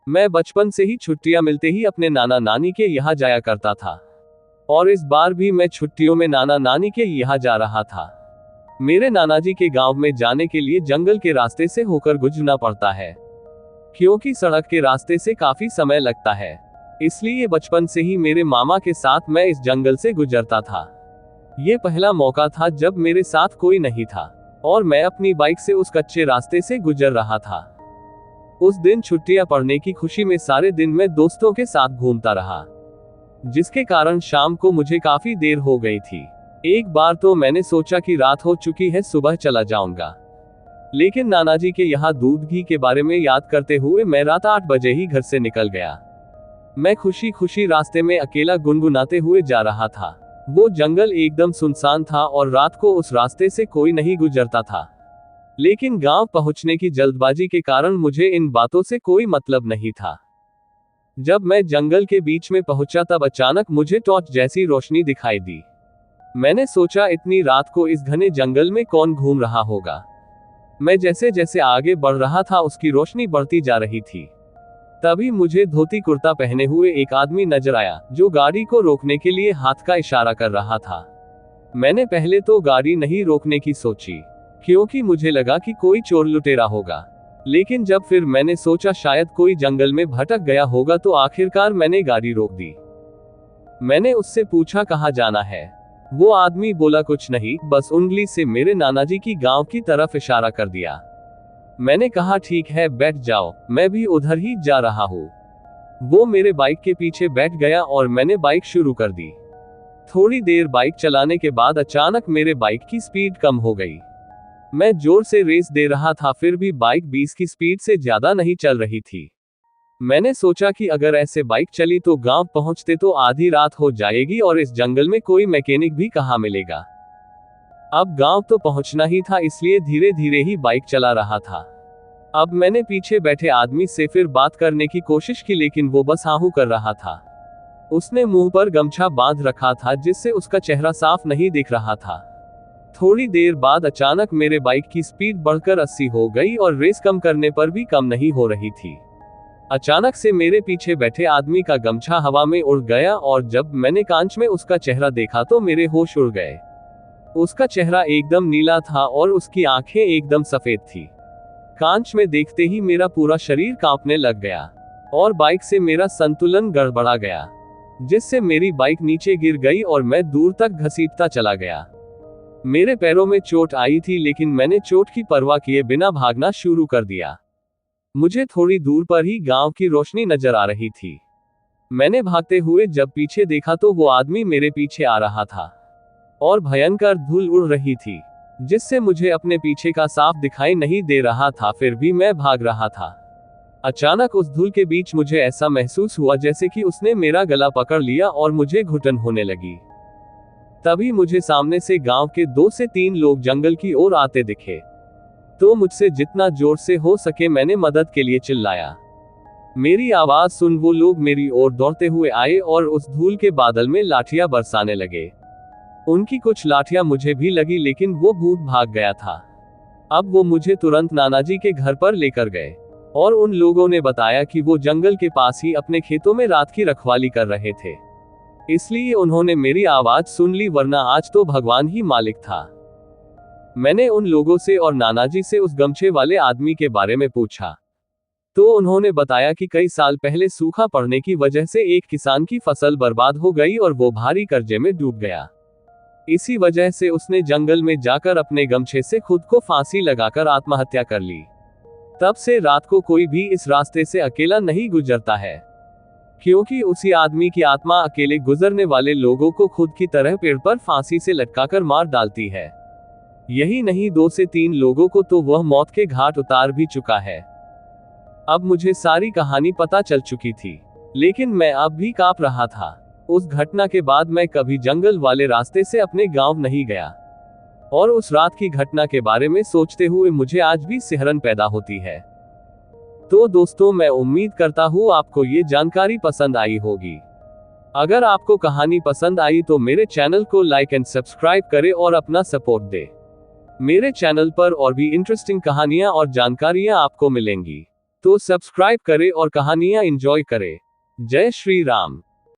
मैं बचपन से ही छुट्टियां मिलते ही अपने नाना नानी के यहाँ जाया करता था। और इस बार भी मैं छुट्टियों में नाना नानी के यहाँ जा रहा था। मेरे नाना जी के गांव में जाने के लिए जंगल के रास्ते से होकर गुजरना पड़ता है, क्योंकि सड़क के रास्ते से काफी समय लगता है। इसलिए बचपन से ही मेरे मामा के साथ मैं इस जंगल से गुजरता था। ये पहला मौका था जब मेरे साथ कोई नहीं था और मैं अपनी बाइक से उस कच्चे रास्ते से गुजर रहा था। उस दिन छुट्टियां पड़ने की खुशी में सारे दिन मैं दोस्तों के साथ घूमता रहा, जिसके कारण शाम को मुझे काफी देर हो गई थी। एक बार तो मैंने सोचा कि रात हो चुकी है, सुबह चला जाऊंगा। लेकिन नानाजी के यहाँ दूध घी के बारे में याद करते हुए मैं रात 8 बजे ही घर से निकल गया। मैं खुशी खुशी रास्ते में अकेला गुनगुनाते हुए जा रहा था। वो जंगल एकदम सुनसान था और रात को उस रास्ते से कोई नहीं गुजरता था। लेकिन गांव पहुंचने की जल्दबाजी के कारण मुझे इन बातों से कोई मतलब नहीं था। जब मैं जंगल के बीच में पहुंचा तब अचानक मुझे टॉर्च जैसी रोशनी दिखाई दी। मैंने सोचा इतनी रात को इस घने जंगल में कौन घूम रहा होगा। मैं जैसे जैसे आगे बढ़ रहा था उसकी रोशनी बढ़ती जा रही थी। तभी मुझे धोती कुर्ता पहने हुए एक आदमी नजर आया, जो गाड़ी को रोकने के लिए हाथ का इशारा कर रहा था। मैंने पहले तो गाड़ी नहीं रोकने की सोची, क्योंकि मुझे लगा कि कोई चोर लुटेरा होगा। लेकिन जब फिर मैंने सोचा शायद कोई जंगल में भटक गया होगा, तो आखिरकार मैंने गाड़ी रोक दी। मैंने उससे पूछा कहाँ जाना है। वो आदमी बोला कुछ नहीं, बस उंगली से मेरे नानाजी की गांव की तरफ इशारा कर दिया। मैंने कहा ठीक है, बैठ जाओ, मैं भी उधर ही जा रहा हूँ। वो मेरे बाइक के पीछे बैठ गया और मैंने बाइक शुरू कर दी। थोड़ी देर बाइक चलाने के बाद अचानक मेरे बाइक की स्पीड कम हो गई। मैं जोर से रेस दे रहा था, फिर भी बाइक 20 की स्पीड से ज्यादा नहीं चल रही थी। मैंने सोचा कि अगर ऐसे बाइक चली तो गांव पहुंचते तो आधी रात हो जाएगी और इस जंगल में कोई मैकेनिक भी कहाँ मिलेगा। अब गांव तो पहुंचना ही था, इसलिए धीरे धीरे ही बाइक चला रहा था। अब मैंने पीछे बैठे आदमी से फिर बात करने की कोशिश की, लेकिन वो बस आहू कर रहा था। उसने मुंह पर गमछा बांध रखा था, जिससे उसका चेहरा साफ नहीं दिख रहा था। थोड़ी देर बाद अचानक मेरे बाइक की स्पीड बढ़कर 80 हो गई और रेस कम करने पर भी कम नहीं हो रही थी। अचानक से मेरे पीछे बैठे आदमी का गमछा हवा में उड़ गया और जब मैंने कांच में उसका चेहरा देखा तो मेरे होश उड़ गए। उसका चेहरा एकदम नीला था और उसकी आंखें एकदम सफेद थी। कांच में देखते ही मेरा पूरा शरीर कांपने लग गया और बाइक से मेरा संतुलन गड़बड़ा गया, जिससे मेरी बाइक नीचे गिर गई और मैं दूर तक घसीटता चला गया। मेरे पैरों में चोट आई थी, लेकिन मैंने चोट की परवाह किए बिना भागना शुरू कर दिया। मुझे थोड़ी दूर पर ही गांव की रोशनी नजर आ रही थी। मैंने भागते हुए जब पीछे देखा तो वो आदमी मेरे पीछे आ रहा था और भयंकर धूल उड़ रही थी, जिससे मुझे अपने पीछे का साफ दिखाई नहीं दे रहा था। फिर भी मैं भाग रहा था। अचानक उस धूल के बीच मुझे ऐसा महसूस हुआ जैसे कि उसने मेरा गला पकड़ लिया और मुझे घुटन होने लगी। तभी मुझे सामने से गांव के 2 से 3 लोग जंगल की ओर आते दिखे। तो मुझसे जितना जोर से हो सके मैंने मदद के लिए चिल्लाया। मेरी आवाज सुन वो लोग मेरी ओर दौड़ते हुए आए और उस धूल के बादल में लाठियां बरसाने लगे। उनकी कुछ लाठियां मुझे भी लगी, लेकिन वो भूत भाग गया था। अब वो मुझे तुरंत नानाजी के घर पर लेकर गए और उन लोगों ने बताया कि वो जंगल के पास ही अपने खेतों में रात की रखवाली कर रहे थे, इसलिए उन्होंने मेरी आवाज सुन ली, वरना आज तो भगवान ही मालिक था। मैंने उन लोगों से और नानाजी से उस गमछे वाले आदमी के बारे में पूछा, तो उन्होंने बताया कि कई साल पहले सूखा पड़ने की वजह से एक किसान की फसल बर्बाद हो गई और वो भारी कर्जे में डूब गया। इसी वजह से उसने जंगल में जाकर अपने गमछे से खुद को फांसी लगाकर आत्महत्या कर ली। तब से रात को कोई भी इस रास्ते से अकेला नहीं गुजरता है, क्योंकि उसी आदमी की आत्मा अकेले गुजरने वाले लोगों को खुद की तरह पेड़ पर फांसी से लटकाकर मार डालती है। यही नहीं, 2 से 3 लोगों को तो वह मौत के घाट उतार भी चुका है। अब मुझे सारी कहानी पता चल चुकी थी, लेकिन मैं अब भी कांप रहा था। उस घटना के बाद मैं कभी जंगल वाले रास्ते से अपने गांव नहीं गया और उस रात की घटना के बारे में सोचते हुए मुझे आज भी सिहरन पैदा होती है। तो दोस्तों, मैं उम्मीद करता हूँ आपको ये जानकारी पसंद आई होगी। अगर आपको कहानी पसंद आई तो मेरे चैनल को लाइक एंड सब्सक्राइब करें और अपना सपोर्ट दें। मेरे चैनल पर और भी इंटरेस्टिंग कहानियां और जानकारियां आपको मिलेंगी। तो सब्सक्राइब करें और कहानियां एंजॉय करें। जय श्री राम।